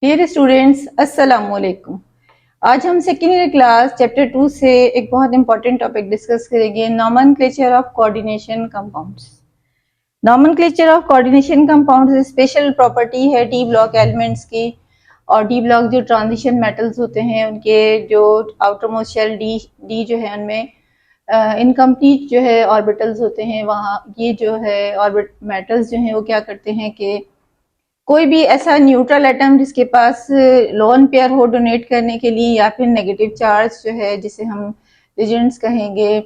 Dear students, अस्सलाम वालेकुम। आज हम सेकेंड ईयर क्लास चैप्टर 2 से एक बहुत इंपॉर्टेंट टॉपिक डिस्कस करेंगे, nomenclature of coordination compounds. Nomenclature of coordination compounds special property है डी ब्लॉक एलिमेंट्स की। और डी ब्लॉक जो ट्रांजिशन मेटल्स होते हैं उनके जो आउटर मोस्ट शेल डी जो है उनमें इनकम्प्लीट जो है ऑर्बिटल्स होते हैं। वहाँ ये जो है ऑर्बिट मेटल्स जो हैं वो क्या करते हैं कि कोई भी ऐसा न्यूट्रल एटम जिसके पास लोन पेयर हो डोनेट करने के लिए, या फिर नेगेटिव चार्ज जो है जिसे हम लिजेंड्स कहेंगे,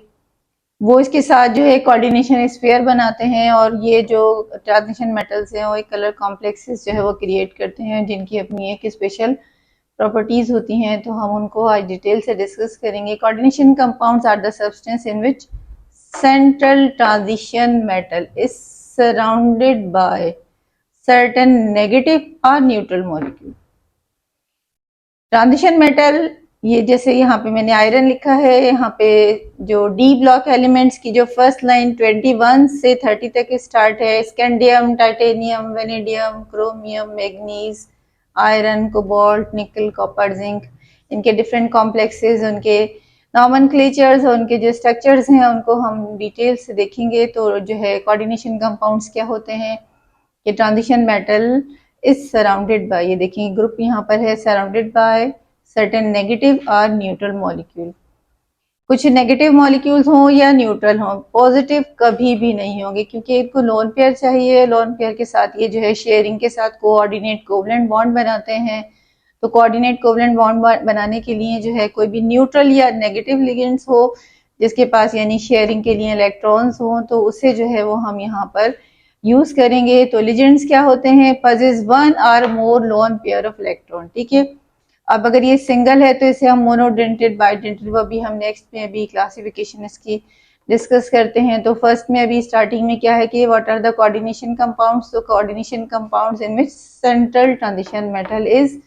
वो इसके साथ जो है कोऑर्डिनेशन स्फीयर बनाते हैं। और ये जो ट्रांजिशन मेटल्स हैं वो एक कलर कॉम्प्लेक्सेस जो है वो क्रिएट करते हैं जिनकी अपनी एक स्पेशल प्रॉपर्टीज होती हैं। तो हम उनको आज डिटेल से डिस्कस करेंगे। Coordination compounds are the substance in which central transition metal is surrounded by certain negative or neutral molecule। Transition metal, ये जैसे यहाँ पे मैंने आयरन लिखा है, यहाँ पे जो डी ब्लॉक एलिमेंट्स की जो फर्स्ट लाइन 21 से 30 तक स्टार्ट है, scandium, titanium, vanadium, chromium, manganese, iron, cobalt, निकल, कॉपर, जिंक, इनके डिफरेंट कॉम्प्लेक्सेस, उनके नॉमेनक्लेचर्स और उनके जो स्ट्रक्चर्स हैं उनको हम डिटेल से देखेंगे। तो जो है कोऑर्डिनेशन कंपाउंड्स क्या होते हैं कि transition metal is surrounded bye, ये देखिए ग्रुप यहाँ पर है, सराउंडेड बाय सर्टेन नेगेटिव और न्यूट्रल मॉलिक्यूल। कुछ नेगेटिव मॉलिक्यूल्स हों या न्यूट्रल हों, पॉजिटिव कभी भी नहीं होंगे क्योंकि इनको लोन पेयर चाहिए। लोन पेयर के साथ ये जो है शेयरिंग के साथ कोऑर्डिनेट कोवलेंट बॉन्ड बनाते हैं। तो कोऑर्डिनेट कोवलेंट बॉन्ड बनाने के लिए जो है कोई भी न्यूट्रल या नेगेटिव लिगेंड्स हो जिसके पास यानी शेयरिंग के लिए इलेक्ट्रॉन्स हो, तो उसे जो है वो हम यहाँ पर यूज करेंगे। तो लिजेंड्स क्या होते हैं, पजेस वन और मोर लोन पेयर ऑफ इलेक्ट्रॉन। ठीक है, अब अगर ये सिंगल है तो इसे हम मोनोडेंटेड, बाइडेंटेड, वो अभी हम नेक्स्ट में अभी क्लासिफिकेशन इसकी डिस्कस करते हैं। तो फर्स्ट में अभी स्टार्टिंग में क्या है कि what are the coordination compounds. तो coordination compounds in which central transition metal is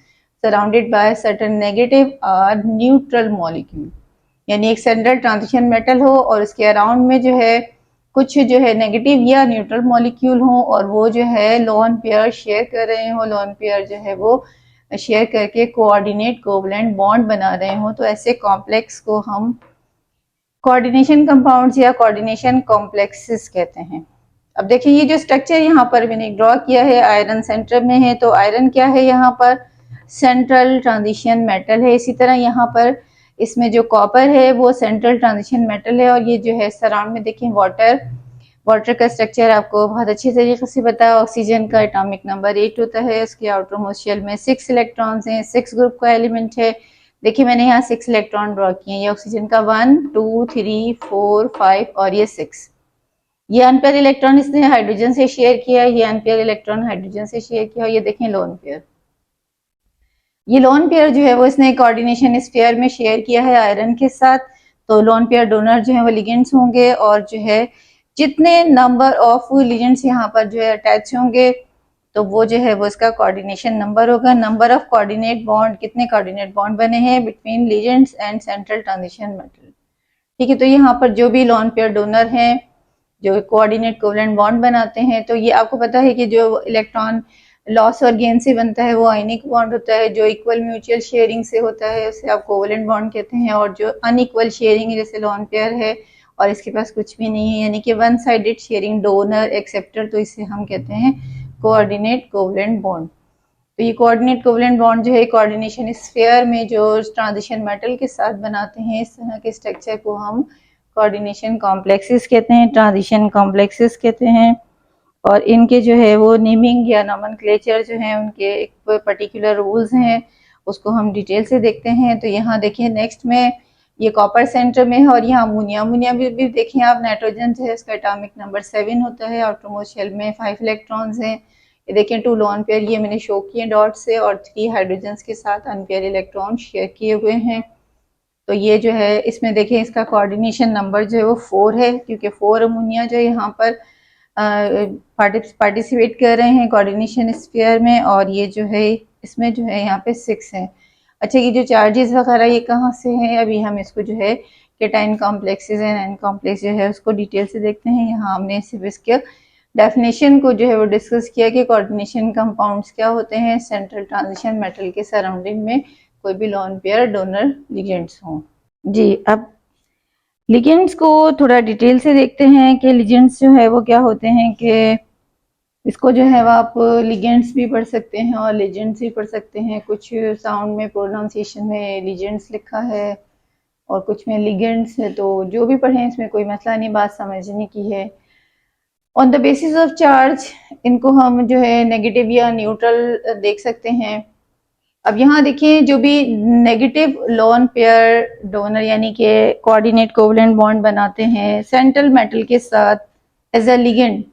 surrounded by certain negative और न्यूट्रल मॉलिक्यूल, यानी एक सेंट्रल ट्रांजिशन मेटल हो और उसके अराउंड में जो है कुछ जो है नेगेटिव या न्यूट्रल मॉलिक्यूल हो और वो जो है लोन पेयर शेयर कर रहे हो, लोन पेयर जो है वो शेयर करके कोऑर्डिनेट कोवलेंट बॉन्ड बना रहे हो। तो ऐसे कॉम्प्लेक्स को हम कोऑर्डिनेशन कंपाउंड्स या कोऑर्डिनेशन कॉम्प्लेक्सेस कहते हैं। अब देखिए ये जो स्ट्रक्चर यहाँ पर मैंने ड्रॉ किया है, आयरन सेंटर में है, तो आयरन क्या है यहाँ पर सेंट्रल ट्रांजिशन मेटल है। इसी तरह यहाँ पर इसमें जो कॉपर है वो सेंट्रल ट्रांजिशन मेटल है। और ये जो है सराउंड में देखें वाटर का स्ट्रक्चर आपको बहुत अच्छी तरीके से पता है। ऑक्सीजन का एटॉमिक नंबर 8 होता है, उसके आउटर मोस्ट शेल में 6 इलेक्ट्रॉन्स हैं, 6 ग्रुप का एलिमेंट है। देखिए मैंने यहाँ 6 इलेक्ट्रॉन ड्रॉ किए हैं। ये ऑक्सीजन का 1 2 3 4 5 और ये 6। ये अनपेयर इलेक्ट्रॉन इसने हाइड्रोजन से शेयर किया, ये अनपेयर इलेक्ट्रॉन हाइड्रोजन से शेयर किया। और ये देखें लोन पेयर, ये लोन पेयर जो है वो इसने कोऑर्डिनेशन स्फीयर में शेयर किया है आयरन के साथ। तो लोन पेयर डोनर जो है वो लिगेंड्स होंगे और जो है जितने नंबर ऑफ लिगेंड्स यहाँ पर जो है अटैच होंगे तो वो जो है वो इसका कोऑर्डिनेशन नंबर होगा। नंबर ऑफ कोऑर्डिनेट बॉन्ड, कितने कोऑर्डिनेट बॉन्ड बने हैं between ligands and central transition metal. ठीक है, तो यहाँ पर जो भी लोन पेयर डोनर हैं जो कोऑर्डिनेट कोवलेंट बॉन्ड बनाते हैं, तो ये आपको पता है कि जो इलेक्ट्रॉन लॉस और गेन से बनता है वो आयनिक बॉन्ड होता है। जो इक्वल म्यूचुअल शेयरिंग से होता है उसे आप कोवलेंट बॉन्ड कहते हैं। और जो अनइक्वल शेयरिंग जैसे लोन पेयर है और इसके पास कुछ भी नहीं है, यानी कि one sided sharing, donor acceptor, तो इसे हम कहते हैं कोऑर्डिनेट कोवलेंट बॉन्ड। तो ये कोऑर्डिनेट कोवलेंट बॉन्ड जो है कोऑर्डिनेशन स्फीयर में जो ट्रांजिशन मेटल के साथ बनाते हैं, इस तरह के स्ट्रक्चर को हम कोऑर्डिनेशन कॉम्प्लेक्सेस कहते हैं, ट्रांजिशन कॉम्प्लेक्सेस कहते हैं। और इनके जो है वो नेमिंग या नॉमेनक्लेचर जो है उनके एक पर्टिकुलर रूल्स हैं, उसको हम डिटेल से देखते हैं। तो यहाँ देखिए नेक्स्ट में ये कॉपर सेंटर में है और यहाँ अमोनिया भी देखें आप। नाइट्रोजन जो है उसका एटॉमिक नंबर 7 होता है, आउटरमोस्ट शेल में 5 इलेक्ट्रॉन्स हैं। ये देखें 2 लोन पेयर ये मैंने शो किए डॉट से और 3 हाइड्रोजन के साथ अनपेयर इलेक्ट्रॉन शेयर किए हुए हैं। तो ये जो है इसमें देखें इसका कोऑर्डिनेशन नंबर जो है वो 4 है क्योंकि 4 अमोनिया जो है यहाँ पर पार्टिसिपेट कर रहे हैं कोऑर्डिनेशन स्फीयर में। और ये जो है इसमें जो है यहाँ पे 6 है। अच्छा, ये जो चार्जेस वगैरह ये कहाँ से हैं, अभी हम इसको जो है cation complexes and an complex जो है उसको डिटेल से देखते हैं। यहाँ हमने सिर्फ इसके डेफिनेशन को जो है वो डिस्कस किया कि कोऑर्डिनेशन कंपाउंड्स क्या होते हैं सेंट्रल ट्रांजिशन मेटल के सराउंडिंग में कोई भी लोन पेयर डोनर लिगेंड्स हों। जी, अब लिगेंड्स को थोड़ा डिटेल से देखते हैं कि लिगेंड्स जो है वो क्या होते हैं कि इसको जो है वो आप लिगेंड्स भी पढ़ सकते हैं और लेजेंड्स भी पढ़ सकते हैं। कुछ साउंड में प्रोनाउंसिएशन में लिगेंड्स लिखा है और कुछ में लिगेंड्स है, तो जो भी पढ़ें इसमें कोई मसला नहीं, बात समझने की है। On the basis of charge इनको हम जो है नेगेटिव या न्यूट्रल देख सकते हैं। अब यहाँ देखिए जो भी नेगेटिव लोन पेयर डोनर यानी कि कोऑर्डिनेट कोवलेंट बॉन्ड बनाते हैं सेंट्रल मेटल के साथ एज अ लिगेंड,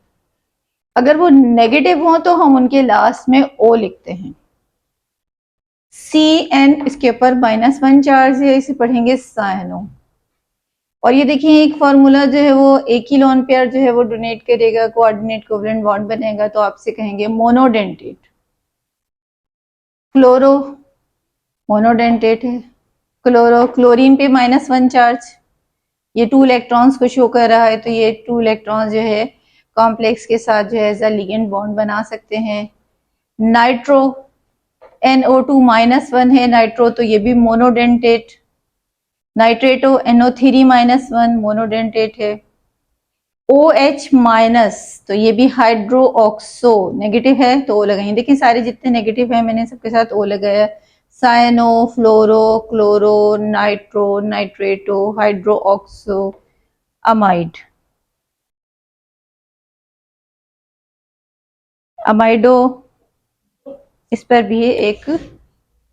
अगर वो नेगेटिव हो तो हम उनके लास्ट में ओ लिखते हैं। CN इसके ऊपर -1 चार्ज है, इसे पढ़ेंगे साइनो। और ये देखिए एक फार्मूला जो है वो एक ही लोन पेयर जो है वो डोनेट करेगा, कोऑर्डिनेट कोवलेंट बॉन्ड बनेगा, तो आपसे कहेंगे मोनोडेंटेट। क्लोरो मोनोडेंटेट है, क्लोरो क्लोरीन पे -1 चार्ज, ये 2 इलेक्ट्रॉन्स को शो कर रहा है, तो ये 2 इलेक्ट्रॉन्स जो है कॉम्प्लेक्स के साथ जो है एज अ लिगेंड बॉन्ड बना सकते हैं। नाइट्रो NO2 -1 है नाइट्रो, तो ये भी मोनोडेंटेट। नाइट्रेटो NO3 -1 मोनोडेंटेट है। OH- तो ये भी हाइड्रो ऑक्सो नेगेटिव है, तो ओ लगाएंगे। देखिए सारे जितने नेगेटिव है मैंने सबके साथ ओ लगाया। Cyano, fluoro, chloro, nitro, nitrato, hydroxo, amide, amido, इस पर भी एक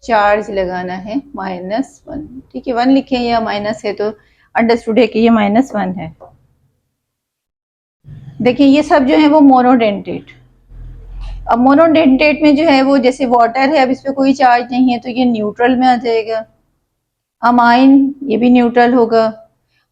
चार्ज लगाना है -1। ठीक है, 1 लिखे या माइनस है तो अंडरस्टूड है कि ये -1 है। देखिए ये सब जो है वो मोनोडेंटेट। अब मोनोडेंटेट में जो है वो जैसे वाटर है, अब इस पर कोई चार्ज नहीं है तो ये न्यूट्रल में आ जाएगा। अमाइन ये भी न्यूट्रल होगा।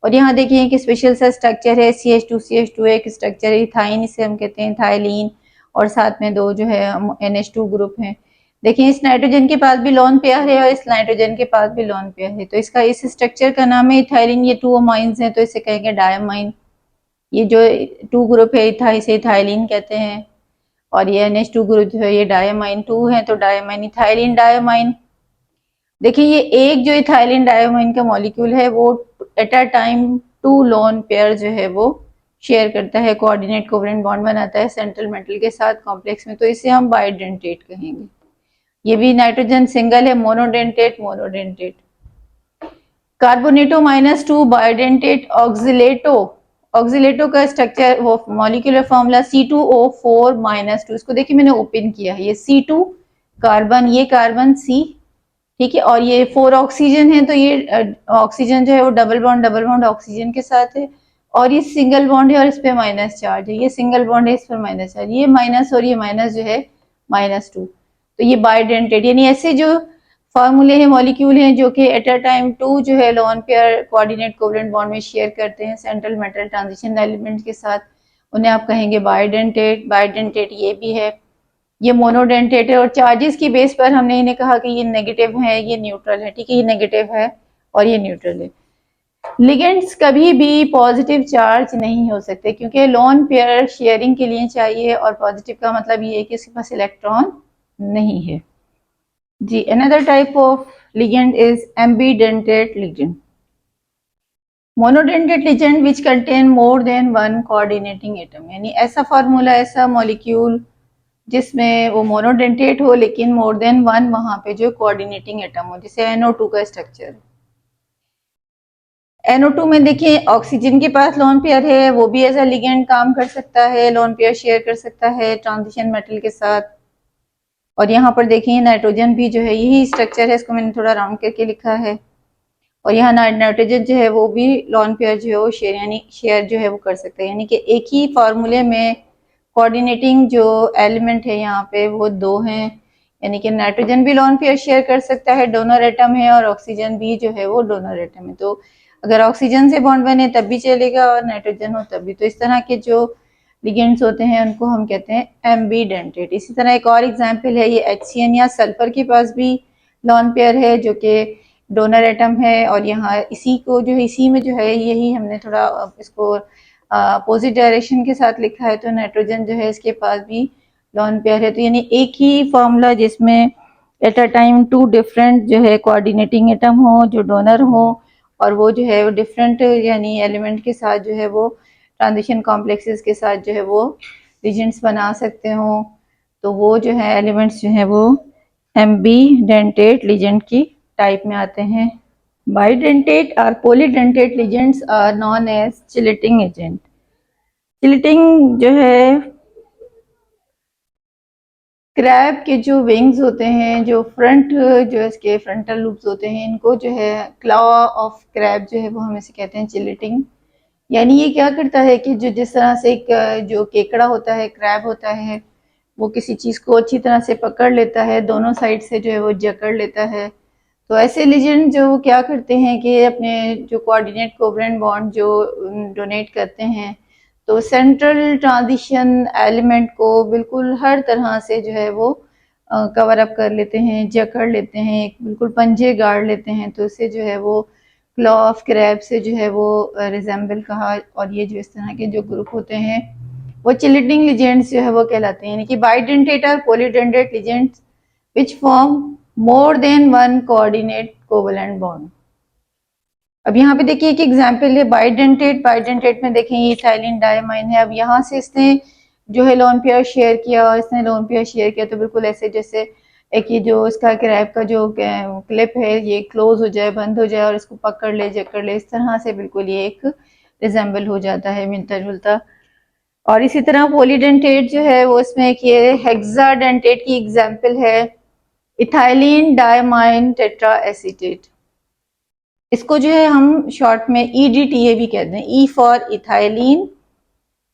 और यहाँ देखिए कि स्पेशल सा स्ट्रक्चर है CH2CH2 एक स्ट्रक्चर है, इथाइन इसे हम कहते हैं, थाइलीन, और साथ में 2 जो है NH2 ग्रुप है। देखिए इस नाइट्रोजन के पास भी लोन पेयर है और इस नाइट्रोजन के पास भी लोन पेयर है, तो इसका इस स्ट्रक्चर का नाम है इथाइलिन। ये 2 अमाइंस हैं तो इसे कहेंगे डायमाइन। ये जो 2 ग्रुप है इसे इथाइलिन कहते हैं, और ये NH2 ग्रुप जो है ये डायमाइन 2 है, तो डायमाइन इथाइलिन डायमाइन। देखिए ये एक जो इथाइलिन डायमाइन का मॉलिक्यूल है वो eight a time 2 lone pair जो है वो शेयर करता है, कोऑर्डिनेट कोवलेंट बॉन्ड बनाता है सेंट्रल मेटल के साथ कॉम्प्लेक्स में, तो इसे हम बाइडेंटेट कहेंगे। ये भी नाइट्रोजन सिंगल है, मोनोडेंटेट मोनोडेंटेट। कार्बोनेटो -2 बाइडेंटेट ऑक्सिलेटो। ऑक्सिलेटो का स्ट्रक्चर वो मॉलिक्यूलर फॉर्मूला C2O4 -2। इसको देखिए मैंने ओपन किया है, ये C2 कार्बन, ये कार्बन C, ठीक है, और ये 4 ऑक्सीजन है, तो ये ऑक्सीजन जो है वो डबल बॉन्ड ऑक्सीजन के साथ है, और ये सिंगल बॉन्ड है और इस पे माइनस चार्ज है, ये सिंगल बॉन्ड है इस पर माइनस चार्ज, ये माइनस और ये माइनस जो है -2, तो ये बाइडेंटेट। यानी ऐसे जो फार्मूले हैं मॉलिक्यूल हैं जो कि एट अ टाइम 2 जो है lone pair coordinate covalent bond में शेयर करते हैं सेंट्रल मेटल ट्रांजिशन एलिमेंट के साथ, उन्हें आप कहेंगे बाइडेंटेट। बाइडेंटेट ये भी है, ये मोनोडेंटेट है, और चार्जेस की बेस पर हमने इन्हें कहा कि ये नेगेटिव है, ये न्यूट्रल है, ठीक है, ये नेगेटिव है और ये न्यूट्रल है। लिगेंड्स कभी भी पॉजिटिव चार्ज नहीं हो सकते क्योंकि लोन पेयर शेयरिंग के लिए चाहिए, और पॉजिटिव का मतलब ये है कि इसके पास इलेक्ट्रॉन नहीं है। जी, another type of ligand is ambidentate ligand. Monodentate ligand which contain more than 1 coordinating atom, यानी ऐसा फार्मूला, ऐसा मॉलिक्यूल जिसमें वो मोनोडेंटेट हो लेकिन मोर देन 1 वहां पे जो कोऑर्डिनेटिंग एटम हो, जैसे NO2 का स्ट्रक्चर। NO2 में देखिए ऑक्सीजन के पास लोन पेयर है, वो भी एज अ लिगेंड काम कर सकता है, लोन पेयर शेयर कर सकता है ट्रांजिशन मेटल के साथ। और यहाँ पर देखिए नाइट्रोजन भी जो है यही स्ट्रक्चर है, इसको मैंने थोड़ा राउंड करके लिखा है, और यहाँ नाइट्रोजन जो है वो भी लोन पेयर जो है वो शेयर यानी शेयर जो है वो कर सकता है, यानी कि एक ही फार्मूले में कोऑर्डिनेटिंग जो एलिमेंट है यहाँ पे वो 2 हैं, यानी कि नाइट्रोजन भी लोन पेयर शेयर कर सकता है, डोनर एटम है, और ऑक्सीजन भी जो है वो डोनर एटम है। तो अगर ऑक्सीजन से बॉन्ड बने तब भी चलेगा और नाइट्रोजन हो तब भी। तो इस तरह के जो लिगेंड्स होते हैं उनको हम कहते हैं एम्बीडेंटेट। इसी तरह एक और एग्जांपल है ये HCN या सल्फर के पास भी लोन पेयर है जो कि डोनर एटम है, और यहाँ इसी को जो है इसी में जो है यही हमने थोड़ा इसको अपोजिट डायरेक्शन के साथ लिखा है तो नाइट्रोजन जो है इसके पास भी लोन पेयर है। तो यानी एक ही फॉर्मूला जिसमें at a time two different जो है कोऑर्डिनेटिंग एटम हो जो डोनर हो, और वो जो है वो डिफरेंट यानी एलिमेंट के साथ जो है वो ट्रांजिशन कॉम्प्लेक्सेस के साथ जो है वो रीजेंट्स बना सकते हो, तो वो जो है एलिमेंट्स जो है वो एम्बीडेंटेट लीजेंट की टाइप में आते हैं। बाइडेंटेट और polydentate ligands are known as chelating agent. Chelating जो है क्रैब के जो विंग्स होते हैं, जो फ्रंट जो इसके फ्रंटल लूप्स होते हैं, इनको जो है क्लॉ ऑफ क्रैब जो है वो हम इसे कहते हैं चिलेटिंग। यानी ये क्या करता है कि जो जिस तरह से एक जो केकड़ा होता है, क्रैब होता है, वो किसी चीज़ को अच्छी तरह से पकड़ लेता है, दोनों साइड से जो है वो जकड़ लेता है, तो ऐसे लीजेंड जो क्या करते हैं कि अपने जो कोऑर्डिनेट कोवलेंट बॉन्ड जो डोनेट करते हैं, तो सेंट्रल ट्रांजिशन एलिमेंट को बिल्कुल हर तरह से जो है वो कवर अप कर लेते हैं, जकड़ लेते हैं, एक बिल्कुल पंजे गाड़ लेते हैं, तो इससे जो है वो क्लॉ ऑफ क्रैब से जो है वो रिजेंबल कहा। और ये जो इस तरह के जो ग्रुप होते हैं वो चिलेटिंग लीजेंड्स जो है वो कहलाते हैं, यानी कि बाइडेंटेट और polydentate legends which form more than one coordinate covalent bond. अब यहाँ पे देखिए एक एग्जाम्पल है बाइडेंटेट। बाइडेंटेट में देखें ये इथाइलिन डायमाइन है। अब यहाँ से इसने जो है लोन पेयर शेयर किया और इसने लोन पेयर शेयर किया, तो बिल्कुल ऐसे जैसे एक ये जो इसका क्रैब का जो क्लिप है ये क्लोज हो जाए, बंद हो जाए और इसको पकड़ ले, जकड़ ले, इस तरह से बिल्कुल ये एक रिजेंबल हो जाता है, मिलता जुलता। और इसी तरह पॉलीडेंटेट जो है वो इसमें एक ये हेक्साडेंटेट की एग्जाम्पल है, इथाइलिन डायमाइन टेट्रा एसीटेट। इसको जो है हम शॉर्ट में EDTA भी कहते हैं, E for ethylene,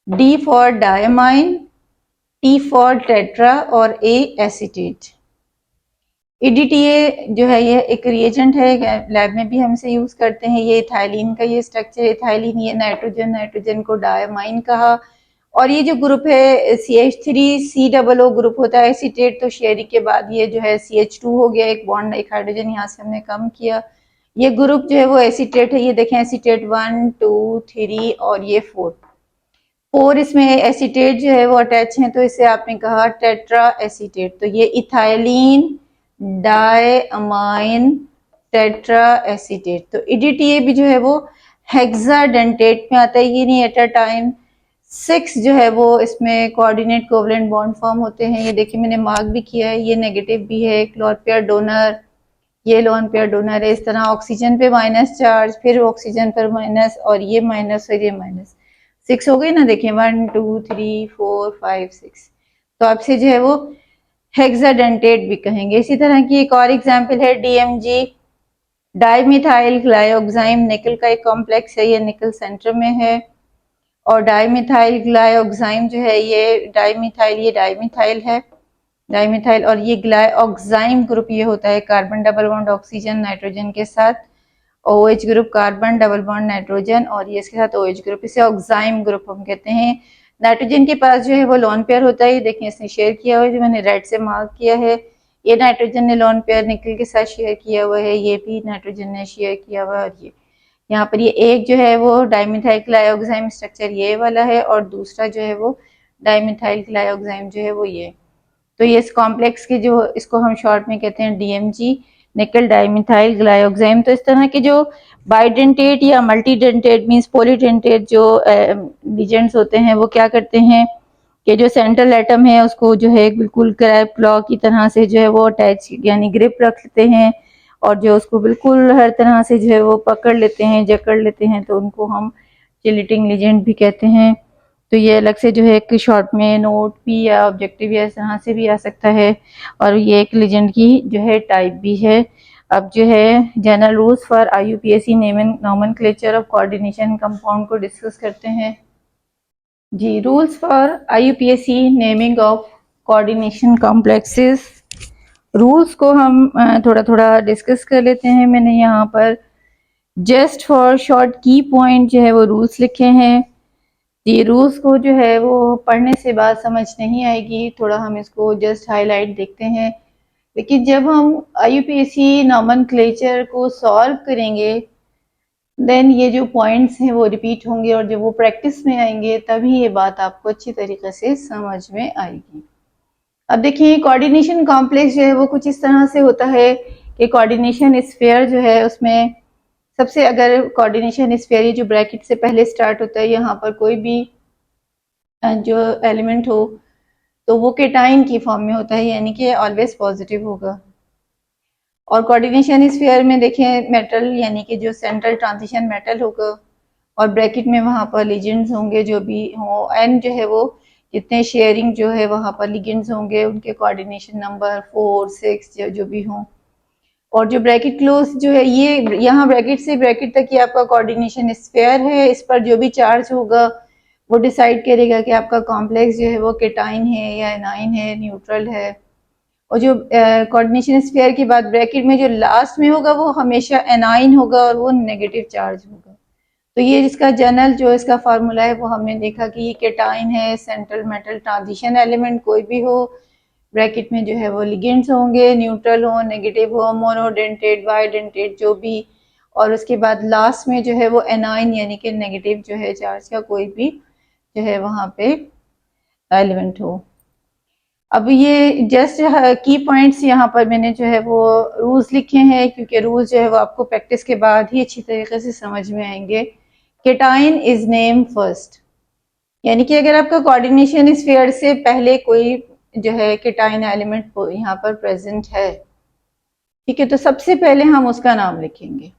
D for diamine, T for tetra और A एसीटेट। EDTA जो है ये एक रिएजेंट है, लैब में भी हम इसे यूज करते हैं। ये इथाइलिन का ये स्ट्रक्चर, इथाइलिन ये नाइट्रोजन, नाइट्रोजन को डायमाइन कहा, और ये जो ग्रुप है CH3COO ग्रुप होता है एसीटेट, तो शेयरिंग के बाद ये जो है CH2 हो गया, एक बॉन्ड, एक हाइड्रोजन यहाँ से हमने कम किया, ये ग्रुप जो है वो एसीटेट है। ये देखें एसीटेट 1 2 3 और ये 4 इसमें एसीटेट जो है वो अटैच है, तो इसे आपने कहा टेट्रा एसीटेट। तो ये इथाइलिन डायमाइन टेट्रा एसीटेट। तो EDTA भी जो है वो हेक्साडेंटेट में आता है, ये नहीं एट अ टाइम 6 जो है वो इसमें कोऑर्डिनेट कोवलेंट बॉन्ड फॉर्म होते हैं। ये देखिए मैंने मार्क भी किया है, ये नेगेटिव भी है, लोन पेयर डोनर, ये लोन पेयर डोनर है। इस तरह ऑक्सीजन पे माइनस चार्ज, फिर ऑक्सीजन पर माइनस, और ये माइनस और ये माइनस, 6 हो गई ना, देखें 1 2 3 4 5 6, तो आपसे जो है वो हेक्साडेंटेट भी कहेंगे। इसी तरह की एक और एग्जाम्पल है DMG, डाइमिथाइल ग्लाइओक्साइम, निकल का एक कॉम्प्लेक्स है, ये निकल सेंटर में है, और डाइमिथाइल ग्लाइओक्साइम जो है ये डाइमिथाइल है, डाइमिथाइल, और ये ग्लाइओक्साइम ग्रुप ये होता है carbon double bond oxygen nitrogen के साथ, OH group carbon double bond nitrogen, और ये इसके साथ OH ग्रुप, इसे ऑक्साइम ग्रुप हम कहते हैं। नाइट्रोजन के पास जो है वो लोन पेयर होता है, देखिए इसने शेयर किया हुआ है, जो मैंने रेड से मार्क किया है, ये नाइट्रोजन ने लोन पेयर निकल के साथ शेयर किया हुआ है, ये भी नाइट्रोजन ने शेयर किया हुआ है, और ये यहाँ पर ये एक जो है वो डाइमिथाइल ग्लाइओक्साइम स्ट्रक्चर ये वाला है, और दूसरा जो है वो डाइमिथाइल ग्लाइओक्साइम जो है वो ये। तो ये इस कॉम्प्लेक्स के जो, इसको हम शॉर्ट में कहते हैं DMG, निकल डाइमिथाइल ग्लाइओक्साइम। तो इस तरह के जो बाइडेंटेट या मल्टीडेंटेट मींस पॉलीडेंटेट जो लीजेंड्स होते हैं वो क्या करते हैं कि जो सेंट्रल एटम है उसको जो है बिल्कुल क्रैब क्लॉ की तरह से जो है वो अटैच यानी ग्रिप रखते हैं, और जो उसको बिल्कुल हर तरह से जो है वो पकड़ लेते हैं, जकड़ लेते हैं, तो उनको हम चिलेटिंग लीजेंड भी कहते हैं। तो ये अलग से जो है एक शॉर्ट में नोट भी या ऑब्जेक्टिव या इस तरह से भी आ सकता है, और ये एक लीजेंड की जो है टाइप भी है। अब जो है general rules for IUPAC naming nomenclature of coordination compound को डिस्कस करते हैं। जी, rules for IUPAC naming of coordination complexes. Rules को हम थोड़ा थोड़ा डिस्कस कर लेते हैं। मैंने यहाँ पर जस्ट फॉर शॉर्ट की पॉइंट जो है वो रूल्स लिखे हैं। ये रूल्स को जो है वो पढ़ने से बात समझ नहीं आएगी, थोड़ा हम इसको जस्ट हाईलाइट देखते हैं। लेकिन जब हम IUPAC नॉमेनक्लेचर को सॉल्व करेंगे देन ये जो पॉइंट्स हैं वो रिपीट होंगे और जब वो प्रैक्टिस में आएंगे तभी ये बात आपको अच्छी तरीके से समझ में आएगी। अब देखिए कोऑर्डिनेशन कॉम्प्लेक्स जो है वो कुछ इस तरह से होता है कि कोऑर्डिनेशन स्फीयर जो है उसमें सबसे, अगर कोऑर्डिनेशन स्फीयर जो ब्रैकेट से पहले स्टार्ट होता है, यहाँ पर कोई भी जो एलिमेंट हो तो वो केटाइन की फॉर्म में होता है, यानी कि ऑलवेज पॉजिटिव होगा। और कोऑर्डिनेशन स्फीयर में देखें मेटल यानी कि जो सेंट्रल ट्रांजिशन मेटल होगा और ब्रैकेट में वहाँ पर लिगेंड्स होंगे जो भी हो, एन जो है वो जितने शेयरिंग जो है वहाँ पर लिगेंड्स होंगे उनके कोऑर्डिनेशन नंबर 4 6 जो भी हों। और जो ब्रैकेट क्लोज जो है ये यहाँ ब्रैकेट से ब्रैकेट तक ये आपका कोऑर्डिनेशन स्फीयर है, इस पर जो भी चार्ज होगा वो डिसाइड करेगा कि आपका कॉम्प्लेक्स जो है वो केटाइन है या एनाइन है, न्यूट्रल है। और जो कोऑर्डिनेशन स्फीयर के बाद ब्रैकेट में जो लास्ट में होगा वो हमेशा एनाइन होगा और वो नेगेटिव चार्ज होगा। तो ये जिसका जनरल जो इसका फार्मूला है वो हमने देखा कि ये केटाइन है, सेंट्रल मेटल ट्रांजिशन एलिमेंट कोई भी हो, ब्रैकेट में जो है वो लिगेंड्स होंगे, न्यूट्रल हो, नेगेटिव हो, मोनोडेंटेड बाइडेंटेड जो भी, और उसके बाद लास्ट में जो है वो एनाइन यानी कि नेगेटिव जो है चार्ज का कोई भी जो है वहां पे एलिमेंट हो। अब ये जस्ट की पॉइंट्स यहाँ पर मैंने जो है वो रूल्स लिखे हैं, क्योंकि रूल्स जो है वो आपको प्रैक्टिस के बाद ही अच्छी तरीके से समझ में आएंगे। केटाइन इज नेम फर्स्ट, यानी कि अगर आपका कोऑर्डिनेशन स्फीयर से पहले कोई जो है केटाइन एलिमेंट यहाँ पर प्रेजेंट है, ठीक है, तो सबसे पहले हम उसका नाम लिखेंगे।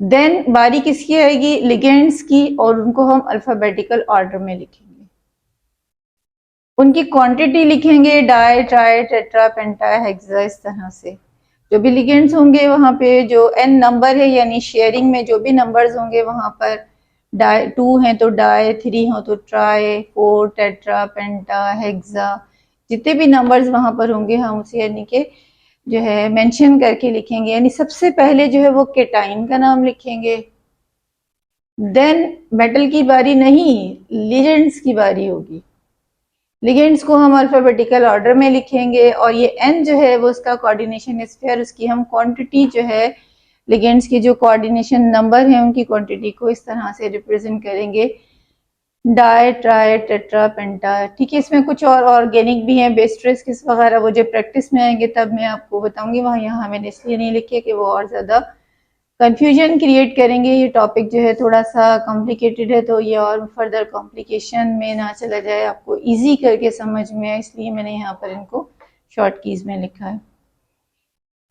देन बारी किसकी आएगी, लिगेंड्स की, और उनको हम अल्फाबेटिकल ऑर्डर में लिखेंगे। उनकी क्वांटिटी लिखेंगे, डाई ट्राई टेट्रा पेंटा हेक्सा, इस तरह से जो भी लिगेंड्स होंगे वहां पे जो एन नंबर है यानी शेयरिंग में जो भी नंबर्स होंगे वहां पर डाई 2 है तो डाई, 3 हो तो ट्राई, 4 टेट्रा पेंटा हेक्सा, जितने भी नंबर्स वहां पर होंगे हम उसे यानी कि जो है मेंशन करके लिखेंगे। यानी सबसे पहले जो है वो केटाइन का नाम लिखेंगे, देन मेटल की बारी नहीं, लिगेंड्स की बारी होगी। लिगेंड्स को हम अल्फाबेटिकल ऑर्डर में लिखेंगे और ये एन जो है वो उसका कोऑर्डिनेशन स्फीयर, उसकी हम क्वांटिटी जो है लिगेंड्स के जो कोऑर्डिनेशन नंबर है उनकी क्वांटिटी को इस तरह से रिप्रेजेंट करेंगे, डाई ट्राई टेट्रा पेंटा। ठीक है, इसमें कुछ और ऑर्गेनिक भी हैं, बेस्ट्रेस किस वगैरह, वो जो प्रैक्टिस में आएंगे तब मैं आपको बताऊंगी, वहाँ यहाँ मैंने इसलिए नहीं लिखे कि वो और ज़्यादा कंफ्यूजन क्रिएट करेंगे। ये टॉपिक जो है थोड़ा सा कॉम्प्लिकेटेड है तो ये और फर्दर कॉम्प्लिकेशन में ना चला जाए, आपको इजी करके समझ में आए, इसलिए मैंने यहाँ पर इनको शॉर्ट कीज में लिखा है।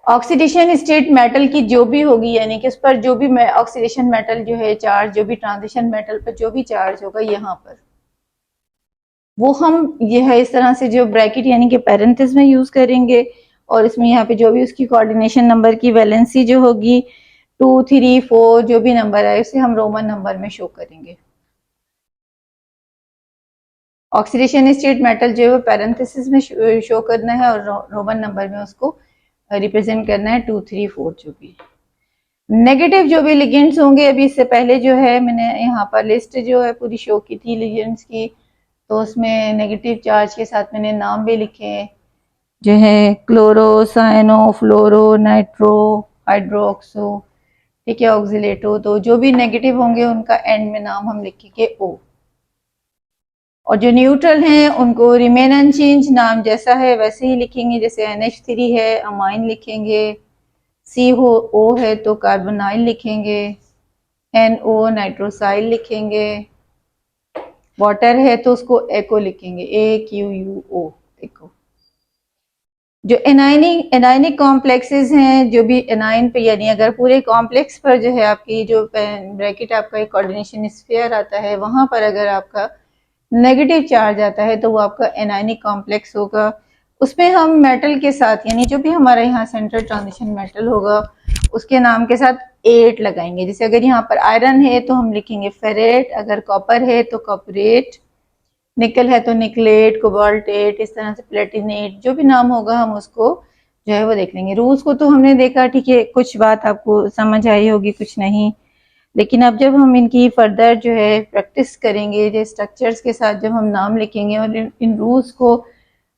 ऑक्सीडेशन स्टेट मेटल की जो भी होगी यानी कि उस पर जो भी ऑक्सीडेशन मेटल जो है चार्ज, जो भी ट्रांजिशन मेटल पर जो भी चार्ज होगा यहाँ पर वो हम ये है इस तरह से जो ब्रैकेट यानी कि पैरेंथेसिस में यूज करेंगे और इसमें यहाँ पे जो भी उसकी कोऑर्डिनेशन नंबर की वैलेंसी जो होगी 2 3 4 जो भी नंबर आए उसे हम रोमन नंबर में शो करेंगे। ऑक्सीडेशन स्टेट मेटल जो है वो पैरेंथेसिस में शो करना है और रोमन नंबर में उसको रिप्रेजेंट करना है 2 3 4 जो भी। नेगेटिव जो भी लिगेंड्स होंगे, अभी इससे पहले जो है मैंने यहाँ पर लिस्ट जो है पूरी शो की थी लिगेंड्स की, तो उसमें नेगेटिव चार्ज के साथ मैंने नाम भी लिखे जो है क्लोरो, साइनो, फ्लोरो, नाइट्रो, हाइड्रोक्सो, ठीक है, ऑक्सिलेटो, तो जो भी नेगेटिव होंगे उनका एंड में नाम हम लिखेंगे ओ, और जो न्यूट्रल हैं उनको रिमेन अनचेंज, नाम जैसा है वैसे ही लिखेंगे, जैसे NH3 है अमाइन लिखेंगे, CO है तो कार्बोनाइल लिखेंगे, NO नाइट्रोसाइल लिखेंगे, वाटर है तो उसको एको लिखेंगे, AQUO एको। जो एनाइनिक कॉम्प्लेक्सेस हैं, जो भी एनाइन पे यानी अगर पूरे कॉम्प्लेक्स पर जो है आपकी जो ब्रैकेट आपका एक कोऑर्डिनेशन स्फीयर आता है वहां पर अगर आपका नेगेटिव चार्ज आता है तो वो आपका एनाइनिक कॉम्प्लेक्स होगा। उसमें हम मेटल के साथ यानी जो भी हमारा यहाँ सेंट्रल ट्रांजिशन मेटल होगा उसके नाम के साथ 8 लगाएंगे। जैसे अगर यहाँ पर आयरन है तो हम लिखेंगे फेरेट, अगर कॉपर है तो कॉपरेट, निकल है तो निकलेट, कोबाल्टेट, इस तरह से प्लेटिनेट, जो भी नाम होगा हम उसको जो है वो देख लेंगे। रूल्स को तो हमने देखा, ठीक है, कुछ बात आपको समझ आई होगी कुछ नहीं, लेकिन अब जब हम इनकी फर्दर जो है प्रैक्टिस करेंगे, जो स्ट्रक्चर्स के साथ जब हम नाम लिखेंगे और इन रूल्स को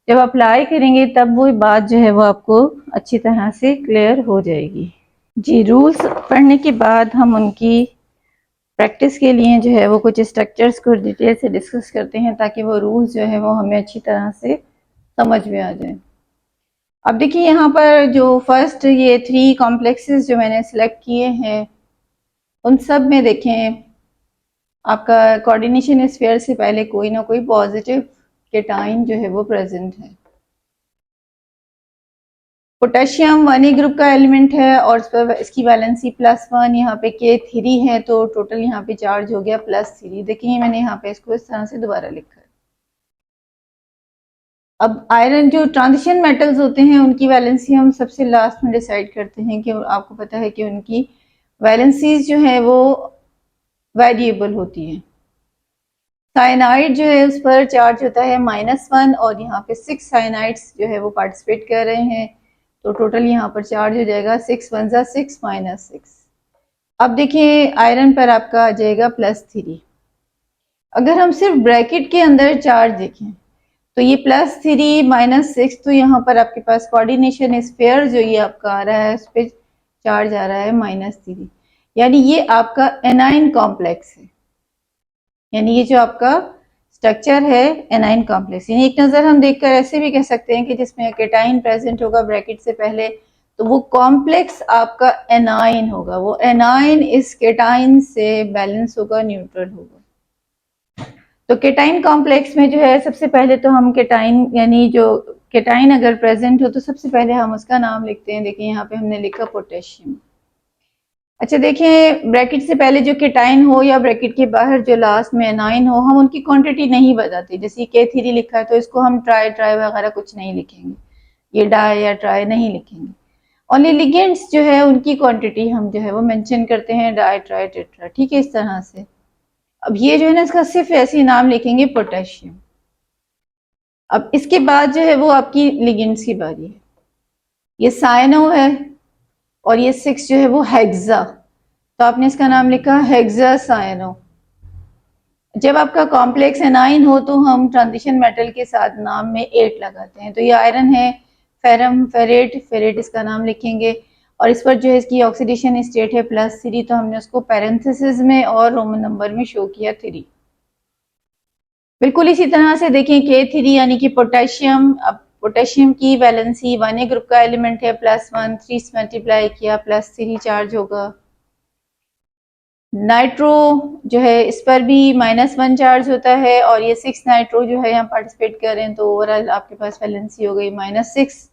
जब अप्लाई करेंगे तब वो बात जो है वो आपको अच्छी तरह से क्लियर हो जाएगी। जी, रूल्स पढ़ने के बाद हम उनकी प्रैक्टिस के लिए जो है वो कुछ स्ट्रक्चर्स को डिटेल से डिस्कस करते हैं ताकि वो रूल्स जो है वो हमें अच्छी तरह से समझ में आ जाए। अब देखिए यहाँ पर जो फर्स्ट ये 3 कॉम्प्लेक्सेस जो मैंने सिलेक्ट किए हैं उन सब में देखें आपका कोऑर्डिनेशन स्फीयर से पहले कोई ना कोई पॉजिटिव केटाइन जो है वो प्रेजेंट है। पोटेशियम 1A ग्रुप का एलिमेंट है और इस पर इसकी वैलेंसी +1, यहाँ पे K3 है तो टोटल यहाँ पे चार्ज हो गया +3। देखिए मैंने यहाँ पे इसको इस तरह से दोबारा लिखा है। अब आयरन जो ट्रांजिशन मेटल्स होते हैं उनकी वैलेंसी हम सबसे लास्ट में डिसाइड करते हैं कि आपको पता है कि उनकी वैलेंसीज जो है वो वेरिएबल होती है। साइनाइड जो है उस पर चार्ज होता है -1 और यहाँ पे 6 साइनाइड्स जो है वो पार्टिसिपेट कर रहे हैं तो टोटल यहाँ पर चार्ज हो जाएगा 6 1 जा 6 -6। अब देखिए आयरन पर आपका आ जाएगा +3। अगर हम सिर्फ ब्रैकेट के अंदर चार्ज देखें तो ये +3 -6 तो यहाँ पर आपके पास कोऑर्डिनेशन स्फीयर जो ये आपका आ रहा है उस पर चार्ज आ रहा है -3, यानी ये आपका एनाइन कॉम्प्लेक्स है। यानी ये जो आपका स्ट्रक्चर है एनाइन कॉम्प्लेक्स, यानी एक नज़र हम देखकर ऐसे भी कह सकते हैं कि जिसमें केटाइन प्रेजेंट होगा ब्रैकेट से पहले तो वो कॉम्प्लेक्स आपका एनाइन होगा, वो एनाइन इस केटाइन से बैलेंस होगा, न्यूट्रल होगा। तो केटाइन कॉम्प्लेक्स में जो है सबसे पहले तो हम केटाइन यानी जो केटाइन अगर प्रेजेंट हो तो सबसे पहले हम उसका नाम लिखते हैं। देखिए यहाँ पे हमने लिखा पोटेशियम। अच्छा देखिए ब्रैकेट से पहले जो केटाइन हो या ब्रैकेट के बाहर जो लास्ट में एनाइन हो हम उनकी क्वांटिटी नहीं बताते। जैसे K3 लिखा है तो इसको हम ट्राई वगैरह कुछ नहीं लिखेंगे, ये डाई या ट्राई नहीं लिखेंगे। ओनली लिगेंड्स जो है उनकी क्वांटिटी हम जो है वो मेंशन करते हैं, डाई ट्राई टेट्रा, ठीक है इस तरह से। अब ये जो है ना इसका सिर्फ ऐसे नाम लिखेंगे पोटेशियम। अब इसके बाद जो है वो आपकी लिगेंड्स की बारी है। ये साइनो है और ये 6 जो है वो हेक्सा, तो आपने इसका नाम लिखा हेक्सा साइनो। जब आपका कॉम्प्लेक्स एनाइन हो तो हम ट्रांजिशन मेटल के साथ नाम में 8 लगाते हैं। तो ये आयरन है, फेरम फेरेट, फेरेट इसका नाम लिखेंगे और इस पर जो है इसकी ऑक्सीडेशन स्टेट है +3 तो हमने उसको पैरेंथेसिस में और रोमन नंबर में शो किया 3। बिल्कुल इसी तरह से देखें K3 यानी कि पोटेशियम। अब पोटेशियम की वैलेंसी 1A ग्रुप का एलिमेंट है +1, 3 से मल्टीप्लाई किया +3 चार्ज होगा। नाइट्रो जो है इस पर भी -1 चार्ज होता है और ये 6 नाइट्रो जो है यहाँ पार्टिसिपेट कर रहे हैं तो ओवरऑल आपके पास वैलेंसी हो गई -6,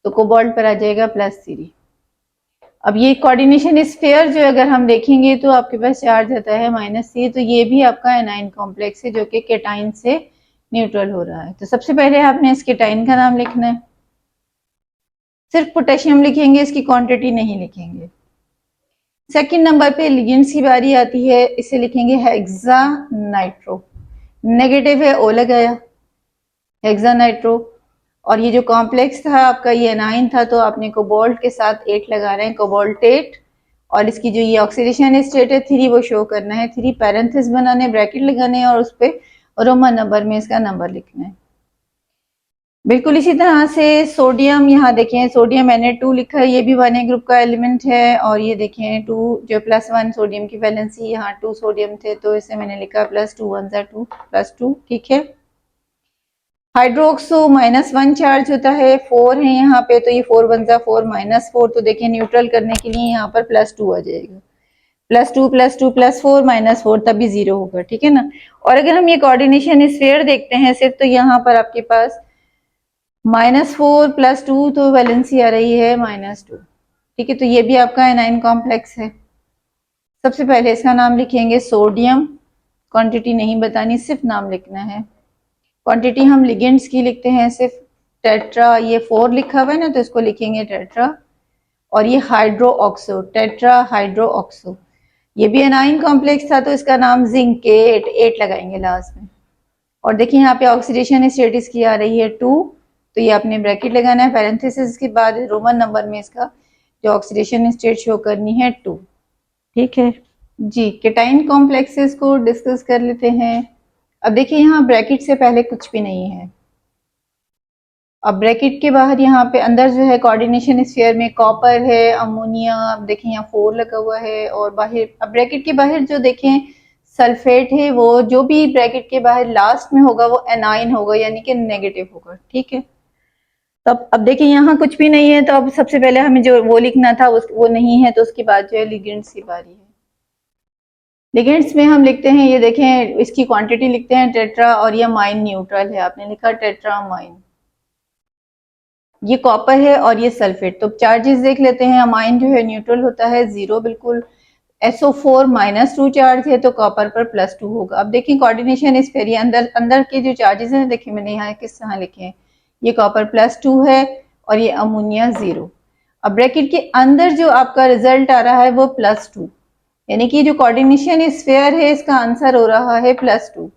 तो कोबाल्ट पर आ जाएगा +3। अब ये कोऑर्डिनेशन स्फीयर जो अगर हम देखेंगे तो आपके पास चार्ज आता है -3, तो ये भी आपका एनाइन कॉम्प्लेक्स है जो कि केटाइन से न्यूट्रल हो रहा है। तो सबसे पहले आपने इस केटाइन का नाम लिखना है, सिर्फ पोटेशियम लिखेंगे, इसकी क्वांटिटी नहीं लिखेंगे। सेकंड नंबर पे लिगेंड्स की बारी आती है, इसे लिखेंगे हेक्सा नाइट्रो, नेगेटिव है ओ लगाया हेक्सा नाइट्रो। और ये जो कॉम्प्लेक्स था आपका ये एनाइन था तो आपने कोबाल्ट के साथ 8 लगा रहे हैं, कोबाल्टेट। और इसकी जो ये ऑक्सीडेशन स्टेट है 3 वो शो करना है, 3 पैरेंथेसिस बनाने, ब्रैकेट लगाने और उस पर रोमन नंबर में इसका नंबर लिखना है। बिल्कुल इसी तरह से सोडियम, यहाँ देखें सोडियम Na2 लिखा है, ये भी 1A ग्रुप का एलिमेंट है और ये देखें 2 जो +1 सोडियम की वैलेंसी, यहाँ 2 सोडियम थे तो इसे मैंने लिखा +2 1 जा 2 +2, ठीक है। हाइड्रोक्सो -1 चार्ज होता है, 4 है यहाँ पे तो ये 4 1 जा 4 -4, तो देखिए न्यूट्रल करने के लिए यहाँ पर +2 आ जाएगा, +2 +2 +4 -4 तभी 0 होगा, ठीक है ना। और अगर हम ये कोऑर्डिनेशन स्फीयर देखते हैं सिर्फ तो यहाँ पर आपके पास -4 +2 तो वैलेंसी आ रही है -2, ठीक है। तो ये भी आपका एनाइन कॉम्प्लेक्स है। सबसे पहले इसका नाम लिखेंगे सोडियम, क्वांटिटी नहीं बतानी, सिर्फ नाम लिखना है। क्वांटिटी हम लिगेंड्स की लिखते हैं सिर्फ, टेट्रा, ये 4 लिखा हुआ है ना तो इसको लिखेंगे टेट्रा। और ये hydro oxo, tetra hydro oxo, ये भी एनाइन कॉम्प्लेक्स था तो इसका नाम जिंकेट, 8 लगाएंगे लास्ट में। और देखिए यहाँ पे ऑक्सीडेशन स्टेटस की आ रही है 2, तो ये आपने ब्रैकेट लगाना है, पैरेंथेसिस के बाद रोमन नंबर में इसका जो ऑक्सीडेशन स्टेट शो करनी है 2, ठीक है जी। केटाइन कॉम्प्लेक्सेस को डिस्कस कर लेते हैं। अब देखिए यहाँ ब्रैकेट से पहले कुछ भी नहीं है अब ब्रैकेट के बाहर यहाँ पे अंदर जो है कोऑर्डिनेशन स्फीयर में कॉपर है, अमोनिया, अब देखें यहाँ 4 लगा हुआ है, और बाहर अब ब्रैकेट के बाहर जो देखें सल्फेट है, वो जो भी ब्रैकेट के बाहर लास्ट में होगा वो एनाइन होगा, यानी कि नेगेटिव होगा। ठीक है, तो अब देखिए यहाँ कुछ भी नहीं है, तो अब सबसे पहले हमें जो वो लिखना था वो नहीं है, तो उसके बाद जो है लिगेंड्स की बारी है। लिगेंड्स में हम लिखते हैं, ये देखें इसकी क्वांटिटी लिखते हैं टेट्रा, और ये अमाइन न्यूट्रल है, आपने लिखा टेट्रा अमाइन। ये कॉपर है और ये सल्फेट। तो चार्जेस देख लेते हैं। अमाइन जो है न्यूट्रल होता है, 0 बिल्कुल। SO4 -2 चार्ज है, तो कॉपर पर +2 होगा। अब देखिए कोऑर्डिनेशन इस फेरी अंदर अंदर के जो चार्जेस हैं, देखिए मैंने यहाँ किस तरह लिखे हैं। ये कॉपर +2 है और ये अमोनिया 0। अब ब्रैकेट के अंदर जो आपका रिजल्ट आ रहा है वो +2, यानी कि जो कोऑर्डिनेशन स्फीयर है इसका आंसर हो रहा है +2,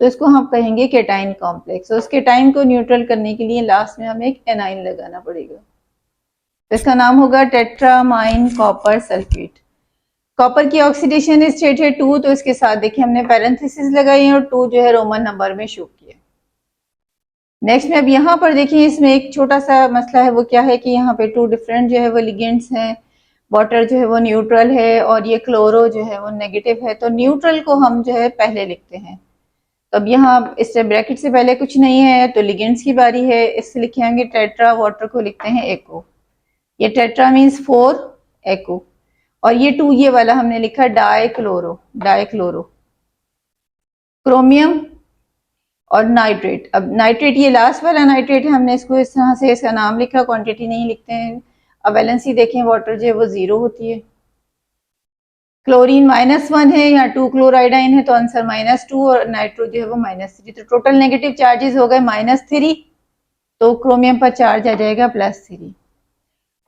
तो इसको हम कहेंगे केटाइन कॉम्प्लेक्स। और उस केटाइन को न्यूट्रल करने के लिए लास्ट में हमें एक एनाइन लगाना पड़ेगा, तो इसका नाम होगा टेट्रामाइन कॉपर सल्फेट। कॉपर की ऑक्सीडेशन स्टेट है 2, तो इसके साथ देखिए हमने पैरेंथेसिस लगाई है और 2 जो है रोमन नंबर में शो किया। नेक्स्ट में अब यहाँ पर देखिए इसमें एक छोटा सा मसला है, वो क्या है कि यहाँ पे 2 डिफरेंट जो है वो लिगेंड्स हैं। वाटर जो है वो न्यूट्रल है और ये क्लोरो जो है वो नेगेटिव है, तो न्यूट्रल को हम जो है पहले लिखते हैं। तो अब यहाँ इस ब्रैकेट से पहले कुछ नहीं है, तो लिगेंड्स की बारी है। इससे लिखेंगे टेट्रा, वाटर को लिखते हैं एको। ये टेट्रा मीन्स 4 एको, और ये 2 ये वाला हमने लिखा डाइक्लोरो, डाइक्लोरो। क्रोमियम और नाइट्रेट। अब नाइट्रेट ये लास्ट वाला नाइट्रेट है, हमने इसको इस तरह से इसका नाम लिखा, क्वांटिटी नहीं लिखते हैं। अब वैलेंसी देखें, वाटर जो है वो 0 होती है। क्लोरीन -1 है, यहाँ 2 क्लोराइडाइन है, तो आंसर -2, और नाइट्रो जो है वो -3। तो टोटल नेगेटिव चार्जेस हो गए -3, तो क्रोमियम पर चार्ज आ जाएगा +3।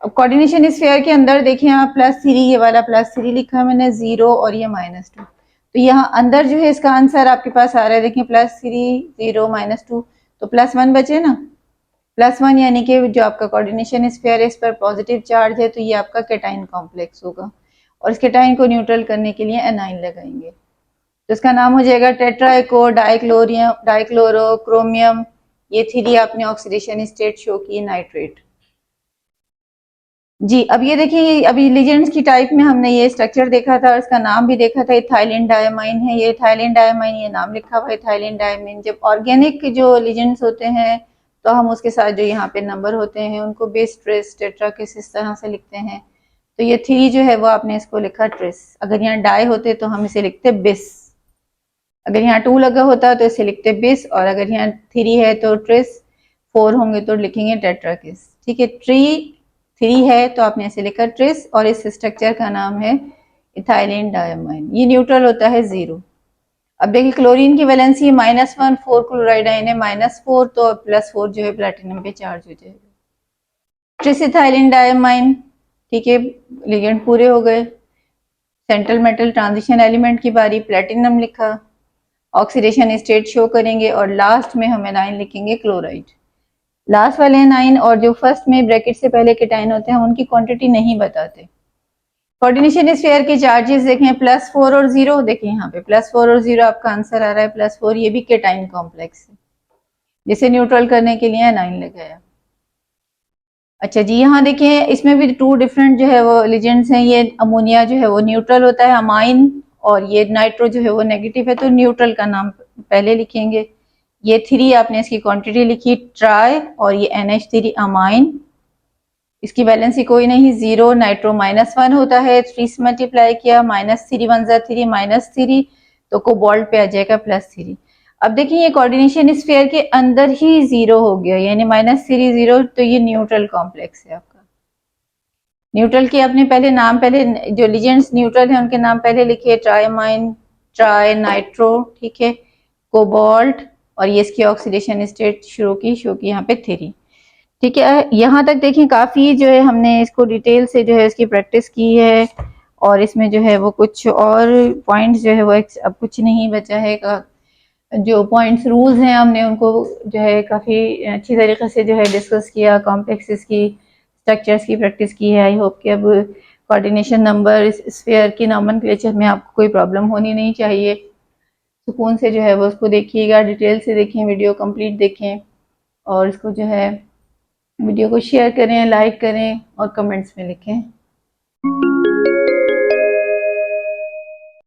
अब कोऑर्डिनेशन स्फीयर के अंदर देखिए आप +3, ये वाला +3 लिखा है मैंने, 0 और ये -2, तो यहाँ अंदर जो है इसका आंसर आपके पास आ रहा है, देखिए +3 0 -2, तो +1 बचे ना, +1 यानी कि जो आपका कोऑर्डिनेशन स्फीयर है इस पर पॉजिटिव चार्ज है, तो ये आपका केटाइन कॉम्प्लेक्स होगा, और इस केटाइन को न्यूट्रल करने के लिए एनाइन लगाएंगे, तो इसका नाम हो जाएगा टेट्राइको डाइक्लोरियम, डाइक्लोरो क्रोमियम। ये 3 आपने ऑक्सीडेशन स्टेट शो की, नाइट्रेट। जी, अब ये देखिए अभी लिगेंड्स की टाइप में हमने ये स्ट्रक्चर देखा था और इसका नाम भी देखा था, इथाइलिन डायमाइन है। ये इथाइलिन डायमाइन, ये नाम लिखा हुआ है इथाइलिन डायमाइन। जब ऑर्गेनिक जो लिगेंड्स होते हैं तो हम उसके साथ जो यहाँ पे नंबर होते हैं उनको बेस ट्रेस टेट्रा किस इस तरह से लिखते हैं। तो ये 3 जो है वो आपने इसको लिखा ट्रेस। अगर यहाँ डाई होते तो हम इसे लिखते बिस, अगर यहाँ 2 लगा होता तो इसे लिखते बिस, और अगर यहाँ 3 है तो ट्रेस, 4 होंगे तो लिखेंगे टेट्राकिस। ठीक है, 3 है तो आपने इसे लिखा ट्रेस, और इस स्ट्रक्चर का नाम है इथाइलिन डायमाइन। ये न्यूट्रल होता है 0। अब देखिए क्लोरीन की वैलेंसी -1, 4 क्लोराइडाइन है, -4, तो +4 जो है प्लेटिनम पे चार्ज हो जाएगा। ट्रिस इथाइलिन डायमाइन, ठीक है, लिगेंड पूरे हो गए। सेंट्रल मेटल ट्रांजिशन एलिमेंट की बारी, प्लेटिनम लिखा, ऑक्सीडेशन स्टेट शो करेंगे, और लास्ट में हम एनाइन लिखेंगे क्लोराइड। लास्ट वाले एनाइन और जो फर्स्ट में ब्रैकेट से पहले केटाइन होते हैं उनकी क्वांटिटी नहीं बताते। कोऑर्डिनेशन स्फीयर के चार्जेस देखें, +4 और 0, देखिए यहाँ पे +4 और 0 आपका आंसर आ रहा है +4, ये भी केटाइन कॉम्प्लेक्स है, जिसे न्यूट्रल करने के लिए एनाइन लगाया। अच्छा जी, यहाँ देखिए इसमें भी 2 डिफरेंट जो है वो लिगेंड्स हैं। ये अमोनिया जो है वो न्यूट्रल होता है, अमाइन, और ये नाइट्रो जो है वो नेगेटिव है, तो न्यूट्रल का नाम पहले लिखेंगे। ये 3 आपने इसकी क्वांटिटी लिखी ट्राई, और ये NH3 अमाइन, इसकी वैलेंसी कोई नहीं, 0। नाइट्रो -1 होता है, 3 से मल्टीप्लाई किया, -3 1 3 -3, तो कोबाल्ट पे आ जाएगा +3। अब देखिए ये कोऑर्डिनेशन स्फीयर के अंदर ही 0 हो गया, यानी -3 0, तो ये न्यूट्रल कॉम्प्लेक्स है आपका। न्यूट्रल के अपने पहले नाम, पहले जो लिगेंड्स न्यूट्रल है उनके नाम पहले लिखिए, ट्राइमाइन, ट्राई नाइट्रो, ठीक है, कोबाल्ट, और ये इसकी ऑक्सीडेशन स्टेट शो की यहाँ पे 3। ठीक है, यहाँ तक देखिए काफ़ी जो है हमने इसको डिटेल से जो है इसकी प्रैक्टिस की है, और इसमें जो है वो कुछ और पॉइंट्स जो है वो अब कुछ नहीं बचा है। जो पॉइंट्स रूल्स हैं हमने उनको जो है काफ़ी अच्छी तरीके से जो है डिस्कस किया, कॉम्प्लेक्सेस की स्ट्रक्चर्स की प्रैक्टिस की है। आई होप कि अब कोऑर्डिनेशन नंबर स्फीयर की नॉमेनक्लेचर में आपको कोई प्रॉब्लम होनी नहीं चाहिए। सुकून से जो है वो उसको देखिएगा, डिटेल से देखें, वीडियो कंप्लीट देखें, और इसको जो है वीडियो को शेयर करें, लाइक करें और कमेंट्स में लिखें।